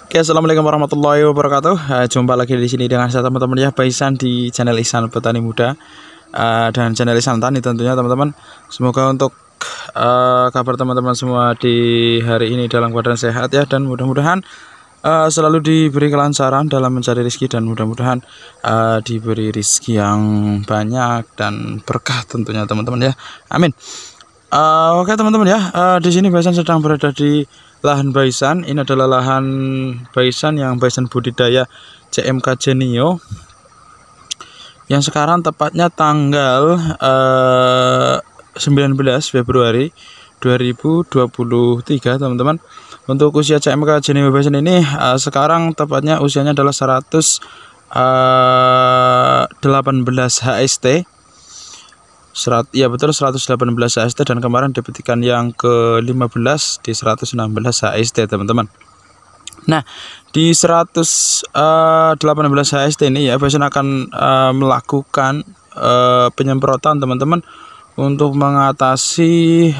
Oke, assalamualaikum warahmatullahi wabarakatuh. Jumpa lagi di sini dengan saya teman-teman ya, Baisan di channel Ihsan Petani Muda dan channel Ihsan Tani tentunya teman-teman. Semoga untuk kabar teman-teman semua di hari ini dalam keadaan sehat ya, dan mudah-mudahan selalu diberi kelancaran dalam mencari rezeki, dan mudah-mudahan diberi rezeki yang banyak dan berkah tentunya teman-teman ya. Amin. Oke teman-teman ya, di sini Baisan sedang berada di lahan Baisan. Ini adalah lahan Baisan yang Baisan budidaya CMK Genio, yang sekarang tepatnya tanggal 19 Februari 2023 teman-teman. Untuk usia CMK Genio Baisan ini sekarang tepatnya usianya adalah 118 HST. Ya betul, 118 HST, dan kemarin dipetikan yang ke-15 di 116 HST teman-teman. Nah, di 118 HST ini ya, Baisan akan melakukan penyemprotan teman-teman untuk mengatasi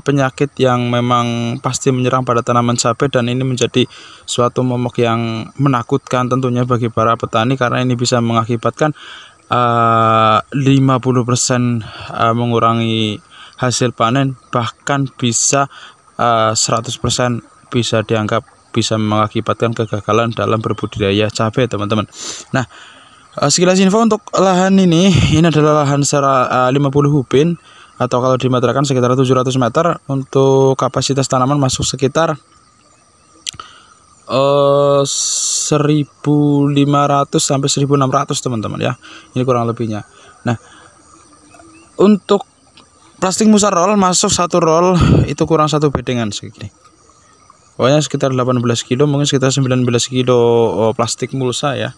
penyakit yang memang pasti menyerang pada tanaman cabai, dan ini menjadi suatu momok yang menakutkan tentunya bagi para petani, karena ini bisa mengakibatkan 50% mengurangi hasil panen, bahkan bisa 100% bisa dianggap bisa mengakibatkan kegagalan dalam berbudidaya cabai teman-teman. Nah, sekilas info untuk lahan ini adalah lahan secara 50 hubin, atau kalau dimeterkan sekitar 700 meter. Untuk kapasitas tanaman masuk sekitar 1.500 sampai 1.600 teman-teman ya, ini kurang lebihnya. Nah, untuk plastik musa roll masuk satu roll itu kurang satu bedengan segini, pokoknya sekitar 18 kilo, mungkin sekitar 19 kilo plastik mulsa ya,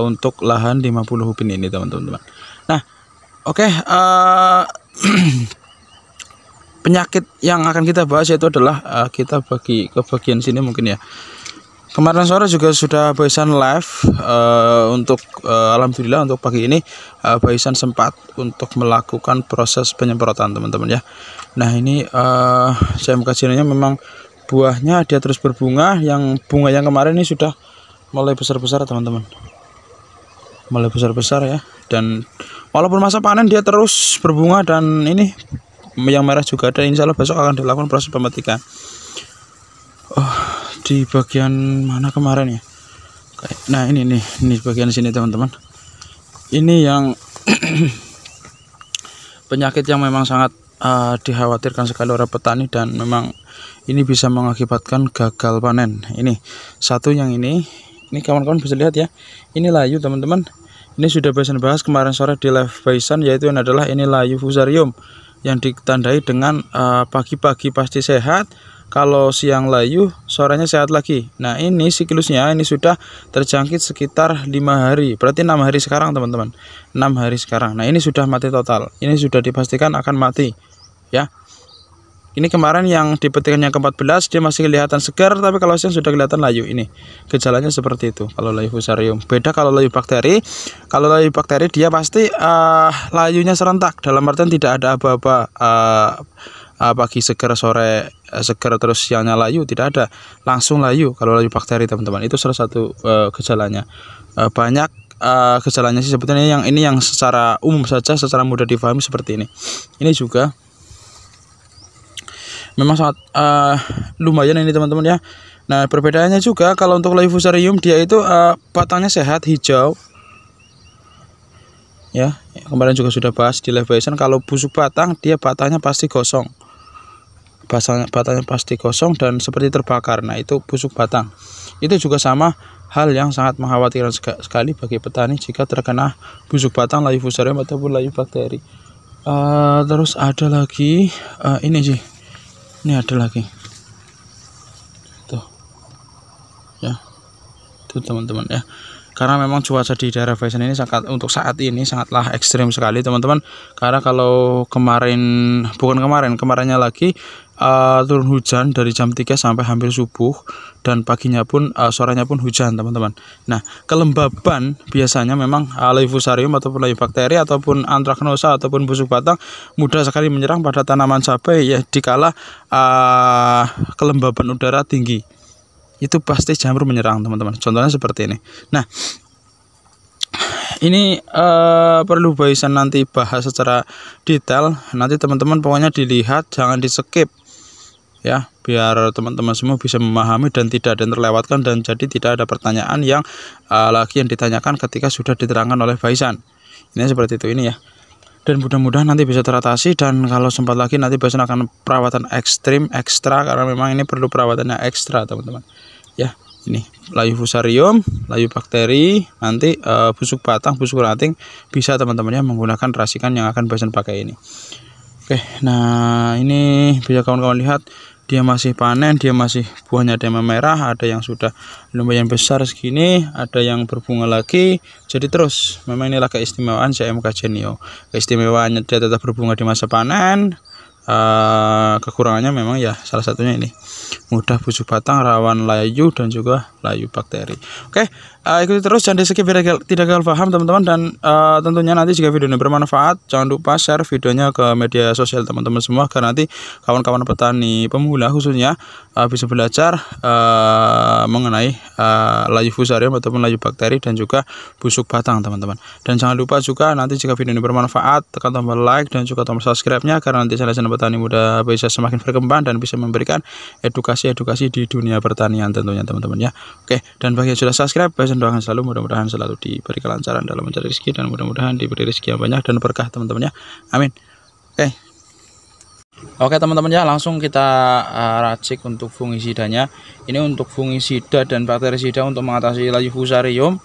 untuk lahan 50 hubin ini teman-teman. Nah, oke, penyakit yang akan kita bahas yaitu adalah kita bagi ke bagian sini mungkin ya. Kemarin sore juga sudah Baisan live untuk alhamdulillah untuk pagi ini Baisan sempat untuk melakukan proses penyemprotan teman-teman ya. Nah, ini CMK Genio memang buahnya dia terus berbunga. Yang bunga yang kemarin ini sudah mulai besar-besar teman-teman, mulai besar-besar ya, dan walaupun masa panen dia terus berbunga, dan ini yang merah juga ada. Insya Allah besok akan dilakukan proses pemetikan. Di bagian mana kemarin ya? Nah, ini bagian sini teman-teman. Ini yang penyakit yang memang sangat dikhawatirkan sekali oleh petani, dan memang ini bisa mengakibatkan gagal panen. Ini satu, yang ini kawan-kawan bisa lihat ya, ini layu teman-teman. Ini sudah Baisan bahas kemarin sore di live Baisan, yaitu adalah ini layu fusarium yang ditandai dengan pagi-pagi pasti sehat, kalau siang layu, sorenya sehat lagi. Nah, ini siklusnya ini sudah terjangkit sekitar 5 hari, berarti 6 hari sekarang teman-teman, 6 hari sekarang. Nah, ini sudah mati total, ini sudah dipastikan akan mati ya. Ini kemarin yang dipetikan yang ke-14 dia masih kelihatan segar, tapi kalau siang sudah kelihatan layu. Ini gejalanya seperti itu kalau layu fusarium. Beda kalau layu bakteri. Kalau layu bakteri dia pasti layunya serentak, dalam artian tidak ada aba-aba pagi segar, sore segar, terus siangnya layu, tidak ada, langsung layu kalau layu bakteri teman-teman. Itu salah satu gejalanya. Banyak gejalanya sih sebetulnya, yang ini yang secara umum saja, secara mudah difahami seperti ini. Ini juga memang sangat lumayan ini teman-teman ya. Nah, perbedaannya juga kalau untuk layu fusarium dia itu batangnya sehat, hijau ya. Kemarin juga sudah bahas di live Baisan, kalau busuk batang dia batangnya pasti gosong, batangnya pasti gosong dan seperti terbakar. Nah, itu busuk batang. Itu juga sama hal yang sangat mengkhawatirkan sekali bagi petani jika terkena busuk batang layu fusarium ataupun layu bakteri. Terus ada lagi ini sih. Ini ada lagi tuh ya, tuh teman-teman ya, karena memang cuaca di daerah Baisan ini untuk saat ini sangatlah ekstrim sekali teman-teman. Karena kalau kemarinnya lagi turun hujan dari jam 3 sampai hampir subuh, dan paginya pun sorenya pun hujan teman-teman. Nah, kelembaban biasanya memang layu fusarium ataupun layu bakteri ataupun antraknosa ataupun busuk batang mudah sekali menyerang pada tanaman cabai ya, dikala kelembaban udara tinggi. itu pasti jamur menyerang teman-teman. Contohnya seperti ini. Nah, ini perlu Baisan nanti bahas secara detail. Nanti teman-teman pokoknya dilihat, jangan di skip ya, biar teman-teman semua bisa memahami dan tidak ada yang terlewatkan, dan jadi tidak ada pertanyaan yang lagi yang ditanyakan ketika sudah diterangkan oleh Baisan. Ini seperti itu ini ya. Dan mudah-mudahan nanti bisa teratasi, dan kalau sempat lagi nanti Baisan akan perawatan ekstrim ekstra, karena memang ini perlu perawatannya ekstra teman-teman ya. Ini layu fusarium, layu bakteri, nanti busuk batang, busuk ranting bisa teman-teman ya menggunakan racikan yang akan Baisan pakai ini. Oke, nah ini bisa kawan-kawan lihat, dia masih panen, dia masih buahnya ada yang merah, ada yang sudah lumayan besar segini, ada yang berbunga lagi. Jadi terus memang inilah keistimewaan CMK Genio. Keistimewaannya dia tetap berbunga di masa panen. Kekurangannya memang ya salah satunya ini, mudah busuk batang, rawan layu dan juga layu bakteri. Oke, ikuti terus, jangan di skip biar tidak gagal paham teman-teman. Dan tentunya nanti jika video ini bermanfaat, jangan lupa share videonya ke media sosial teman-teman semua, agar nanti kawan-kawan petani pemula khususnya bisa belajar mengenai layu fusarium ataupun layu bakteri dan juga busuk batang teman-teman. Dan jangan lupa juga nanti jika video ini bermanfaat, tekan tombol like dan juga tombol subscribe-nya, karena nanti channel petani muda bisa semakin berkembang dan bisa memberikan edukasi-edukasi di dunia pertanian tentunya teman-teman ya. Oke, dan bagi yang sudah subscribe, Baisan doakan selalu mudah-mudahan selalu diberi kelancaran dalam mencari rezeki, dan mudah-mudahan diberi rezeki yang banyak dan berkah teman-teman ya. Amin. Oke teman-teman ya, langsung kita racik untuk fungisidanya. Ini untuk fungisida dan bakterisida untuk mengatasi layu fusarium,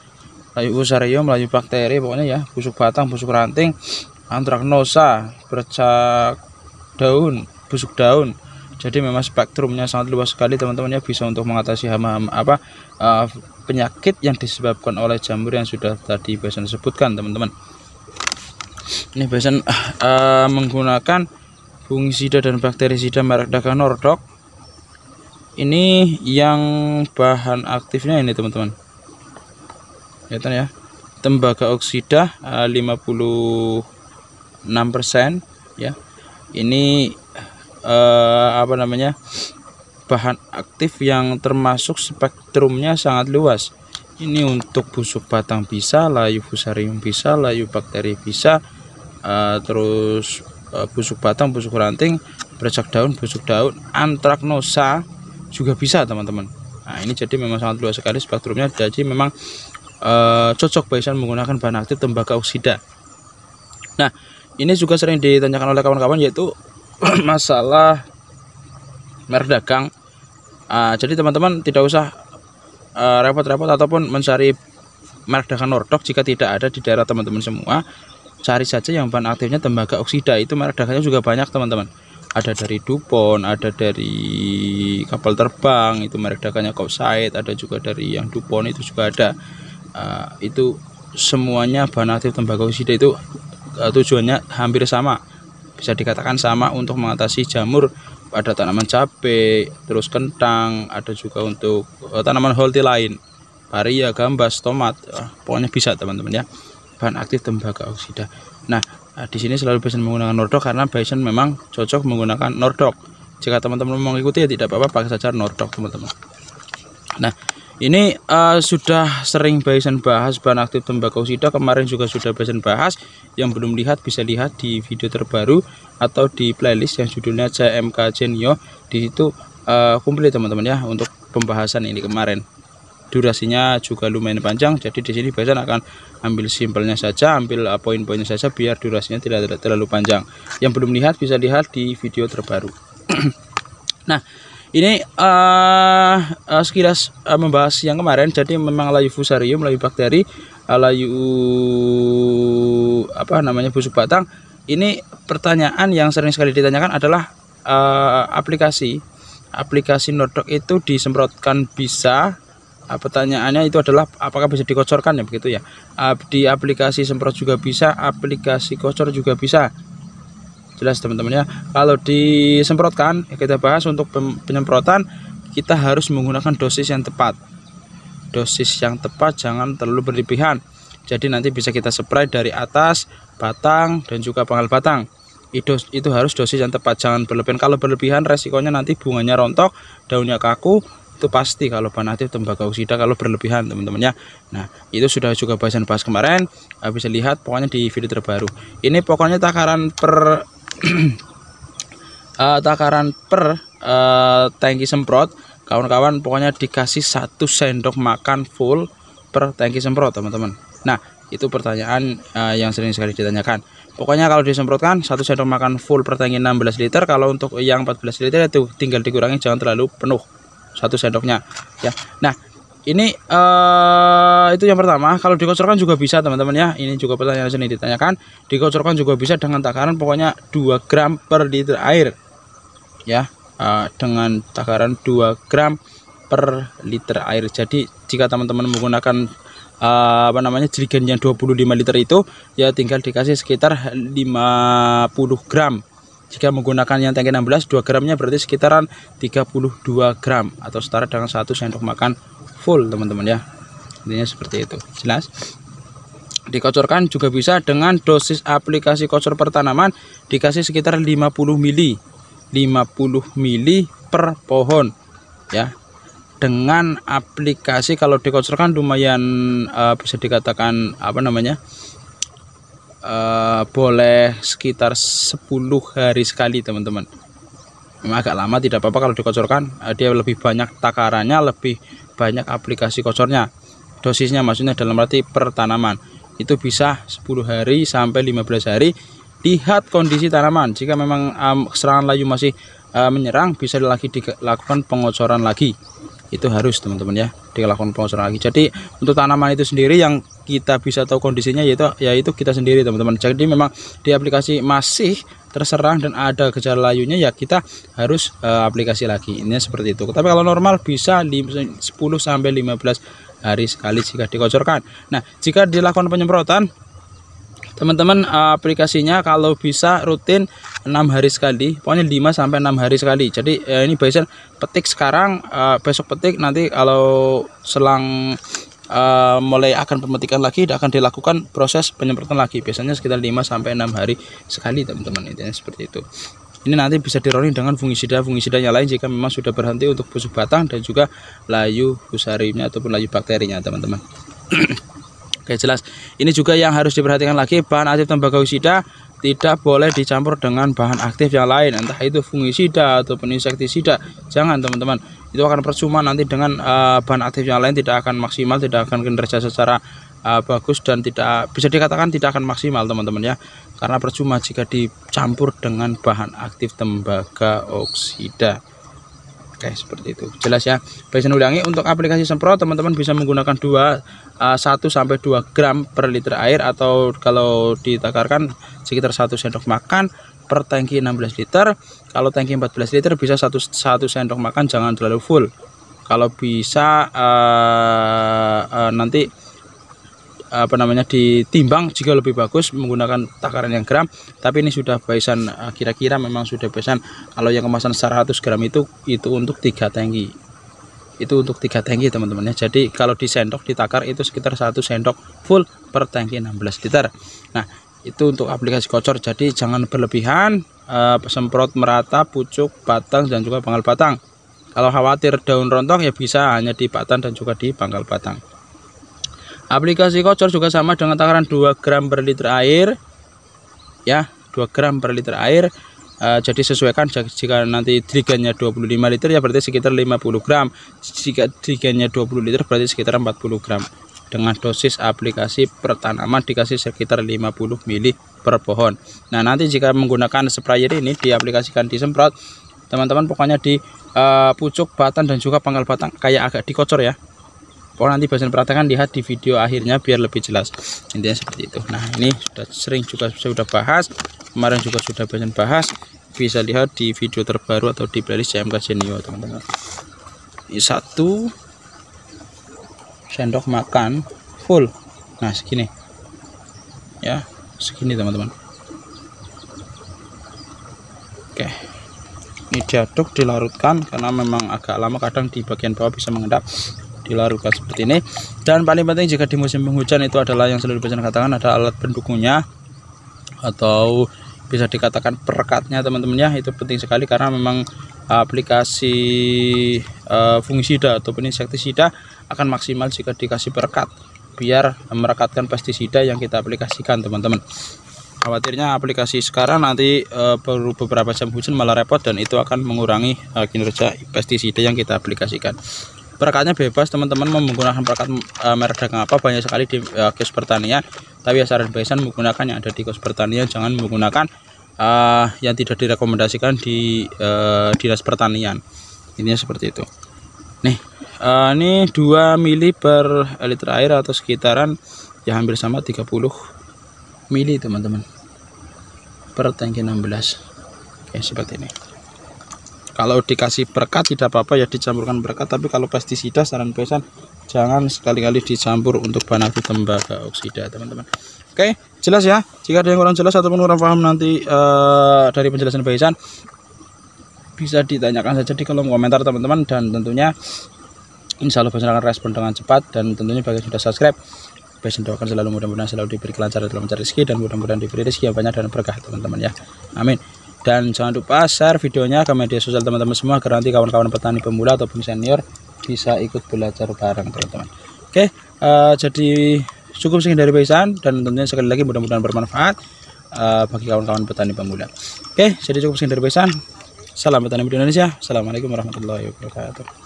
layu bakteri pokoknya ya, busuk batang, busuk ranting, antraknosa, bercak daun, busuk daun. Jadi memang spektrumnya sangat luas sekali teman-teman ya, bisa untuk mengatasi hama-hama penyakit yang disebabkan oleh jamur yang sudah tadi Baisan sebutkan teman-teman. Ini Baisan menggunakan fungisida dan bakterisida merek dagang Nordok. Ini yang bahan aktifnya ini teman-teman, kelihatan ya, tembaga oksida 56% ya. Ini bahan aktif yang termasuk spektrumnya sangat luas. Ini untuk busuk batang bisa, layu fusarium bisa, layu bakteri bisa, terus busuk batang, busuk ranting, bercak daun, busuk daun, antraknosa juga bisa teman-teman. Nah ini jadi memang sangat luas sekali spektrumnya, jadi memang cocok Baisan menggunakan bahan aktif tembaga oksida. Nah ini juga sering ditanyakan oleh kawan-kawan, yaitu masalah merek dagang. Jadi teman-teman tidak usah repot-repot ataupun mencari merek dagang Nordok jika tidak ada di daerah teman-teman semua. Cari saja yang bahan aktifnya tembaga oksida, itu merek dagangnya juga banyak teman-teman. Ada dari DuPont, ada dari kapal terbang, itu merek dagangnya Kousait, ada juga dari yang DuPont itu juga ada. Itu semuanya bahan aktif tembaga oksida itu tujuannya hampir sama, bisa dikatakan sama untuk mengatasi jamur pada tanaman cabai, terus kentang, ada juga untuk tanaman holti lain, paria, gambas, tomat, pokoknya bisa teman-teman ya, bahan aktif tembaga oksida. Nah di sini selalu Baisan menggunakan Nordok karena Baisan memang cocok menggunakan Nordok. Jika teman-teman mengikuti ya tidak apa-apa, pakai saja Nordok teman-teman. Nah ini sudah sering Baisan bahas bahan aktif tembaga oksida, kemarin juga sudah Baisan bahas. Yang belum lihat bisa lihat di video terbaru atau di playlist yang judulnya CMK Genio. Di situ komplit teman-teman ya untuk pembahasan ini kemarin. Durasinya juga lumayan panjang, jadi di sini Baisan akan ambil simpelnya saja, ambil poin-poinnya saja biar durasinya tidak terlalu panjang. Yang belum lihat bisa lihat di video terbaru. Nah ini sekilas membahas yang kemarin. Jadi memang layu fusarium, layu bakteri, layu busuk batang. Ini pertanyaan yang sering sekali ditanyakan adalah aplikasi Nordok itu disemprotkan bisa. Pertanyaannya itu adalah apakah bisa dikocorkan ya, begitu ya. Di aplikasi semprot juga bisa, aplikasi kocor juga bisa. Jelas teman-teman ya. Kalau disemprotkan kita bahas untuk penyemprotan, kita harus menggunakan dosis yang tepat. Dosis yang tepat, jangan terlalu berlebihan. Jadi nanti bisa kita spray dari atas batang dan juga pangkal batang. Itu harus dosis yang tepat, jangan berlebihan. Kalau berlebihan resikonya nanti bunganya rontok, daunnya kaku, itu pasti kalau bahan aktif tembakau oksida kalau berlebihan teman-teman ya. Nah itu sudah juga bahasan bahas kemarin, bisa lihat pokoknya di video terbaru ini. Pokoknya takaran per tangki semprot kawan-kawan, pokoknya dikasih 1 sendok makan full per tangki semprot teman-teman. Nah itu pertanyaan yang sering sekali ditanyakan. Pokoknya kalau disemprotkan 1 sendok makan full per tangki 16 liter. Kalau untuk yang 14 liter itu tinggal dikurangi, jangan terlalu penuh 1 sendoknya ya. Nah ini itu yang pertama. Kalau dikocorkan juga bisa teman-teman ya. Ini juga pertanyaan sering ditanyakan. Dikocorkan juga bisa dengan takaran pokoknya 2 gram per liter air ya, dengan takaran 2 gram per liter air. Jadi jika teman-teman menggunakan jerigen yang 25 liter itu ya tinggal dikasih sekitar 50 gram. Jika menggunakan yang tangki 16, 2 gramnya berarti sekitaran 32 gram atau setara dengan 1 sendok makan full teman-teman ya. Intinya seperti itu, jelas. Dikocorkan juga bisa dengan dosis aplikasi kocor per tanaman dikasih sekitar 50 mili per pohon ya. Dengan aplikasi kalau dikocorkan lumayan bisa dikatakan boleh sekitar 10 hari sekali teman-teman. Memang agak lama, tidak apa-apa kalau dikocorkan, dia lebih banyak takarannya, lebih banyak aplikasi kocornya, dosisnya maksudnya dalam arti per tanaman itu bisa 10 hari sampai 15 hari. Lihat kondisi tanaman, jika memang serangan layu masih menyerang, bisa lagi dilakukan pengocoran lagi. Itu harus teman-teman ya, dilakukan pengocoran lagi. Jadi untuk tanaman itu sendiri yang kita bisa tahu kondisinya yaitu kita sendiri teman-teman. Jadi memang di aplikasi masih terserang dan ada gejala layunya ya kita harus aplikasi lagi. Ini seperti itu. Tapi kalau normal bisa 10 sampai 15 hari sekali jika dikocorkan. Nah jika dilakukan penyemprotan teman-teman, aplikasinya kalau bisa rutin 6 hari sekali, pokoknya 5 sampai 6 hari sekali. Jadi ini biasanya petik sekarang, besok petik, nanti kalau selang mulai akan pemetikan lagi akan dilakukan proses penyemprotan lagi, biasanya sekitar 5 sampai 6 hari sekali teman-teman. Intinya seperti itu. Ini nanti bisa dirolling dengan fungisida yang lain jika memang sudah berhenti untuk busuk batang dan juga layu fusariumnya ataupun layu bakterinya teman-teman. Oke, jelas. Ini juga yang harus diperhatikan lagi, bahan aktif tembakau oksida tidak boleh dicampur dengan bahan aktif yang lain, entah itu fungisida ataupun insektisida. Jangan teman-teman, itu akan percuma nanti dengan bahan aktif yang lain, tidak akan maksimal, tidak akan kinerja secara bagus dan tidak bisa dikatakan tidak akan maksimal teman-teman ya, karena percuma jika dicampur dengan bahan aktif tembakau oksida. Oke, seperti itu, jelas ya. Bisa ulangi, untuk aplikasi semprot teman-teman bisa menggunakan 1 sampai 2 gram per liter air, atau kalau ditakarkan sekitar 1 sendok makan per tangki 16 liter. Kalau tangki 14 liter bisa 1 sendok makan, jangan terlalu full. Kalau bisa nanti ditimbang jika lebih bagus menggunakan takaran yang gram. Tapi ini sudah bahasan kira-kira memang sudah bahasan. Kalau yang kemasan 100 gram itu untuk 3 tangki, itu untuk 3 tangki teman-teman ya. Jadi kalau di sendok ditakar itu sekitar 1 sendok full per tangki 16 liter. Nah itu untuk aplikasi kocor, jadi jangan berlebihan. Semprot merata pucuk, batang dan juga pangkal batang. Kalau khawatir daun rontok ya bisa hanya di batang dan juga di pangkal batang. Aplikasi kocor juga sama dengan takaran 2 gram per liter air ya, 2 gram per liter air. Jadi sesuaikan, jika nanti jerigennya 25 liter ya berarti sekitar 50 gram, jika jerigennya 20 liter berarti sekitar 40 gram. Dengan dosis aplikasi per tanaman dikasih sekitar 50 mili per pohon. Nah nanti jika menggunakan sprayer ini diaplikasikan disemprot teman-teman, pokoknya di pucuk, batang dan juga pangkal batang kayak agak dikocor ya. Pokoknya nanti bahasan perhatikan, lihat di video akhirnya biar lebih jelas. Intinya seperti itu. Nah ini sudah sering juga sudah bahas, kemarin juga sudah bahasan bahas, bisa lihat di video terbaru atau di playlist CMK Genio teman-teman. Ini 1 sendok makan full, nah segini ya, segini teman-teman. Oke, ini diaduk, dilarutkan karena memang agak lama, kadang di bagian bawah bisa mengendap, dilarutkan seperti ini. Dan paling penting jika di musim penghujan itu adalah yang selalu bisa katakan ada alat pendukungnya atau bisa dikatakan perekatnya teman-teman ya. Itu penting sekali karena memang aplikasi fungisida ataupun insektisida akan maksimal jika dikasih perekat, biar merekatkan pestisida yang kita aplikasikan teman-teman. Khawatirnya aplikasi sekarang nanti baru beberapa jam hujan malah repot, dan itu akan mengurangi kinerja pestisida yang kita aplikasikan. Perekatnya bebas teman-teman, mau menggunakan perekat merek dagang apa, banyak sekali di kios pertanian. Tapi ya saran Baisan menggunakan yang ada di kios pertanian, jangan menggunakan yang tidak direkomendasikan di dinas pertanian. Intinya seperti itu. Nih, ini 2 mili per liter air atau sekitaran ya hampir sama 30 mili teman-teman per tangki 16. Oke, seperti ini. Kalau dikasih perekat tidak apa-apa ya, dicampurkan perekat, tapi kalau pestisida saran Baisan jangan sekali-kali dicampur untuk bahan aktif tembaga oksida teman-teman. Oke, jelas ya. Jika ada yang kurang jelas ataupun kurang paham nanti dari penjelasan Baisan, bisa ditanyakan saja di kolom komentar teman-teman, dan tentunya insya Allah Baisan akan respon dengan cepat. Dan tentunya bagi yang sudah subscribe, Baisan doakan selalu mudah-mudahan selalu diberi kelancaran dalam mencari rezeki, dan mudah-mudahan diberi rezeki yang banyak dan berkah teman-teman ya. Amin. Dan jangan lupa share videonya ke media sosial teman-teman semua, agar nanti kawan-kawan petani pemula ataupun senior bisa ikut belajar bareng teman-teman. Oke, jadi cukup sekian dari Baisan, dan tentunya sekali lagi mudah-mudahan bermanfaat bagi kawan-kawan petani pemula. Oke, jadi cukup sekian dari Baisan. Salam petani muda Indonesia. Assalamualaikum warahmatullahi wabarakatuh.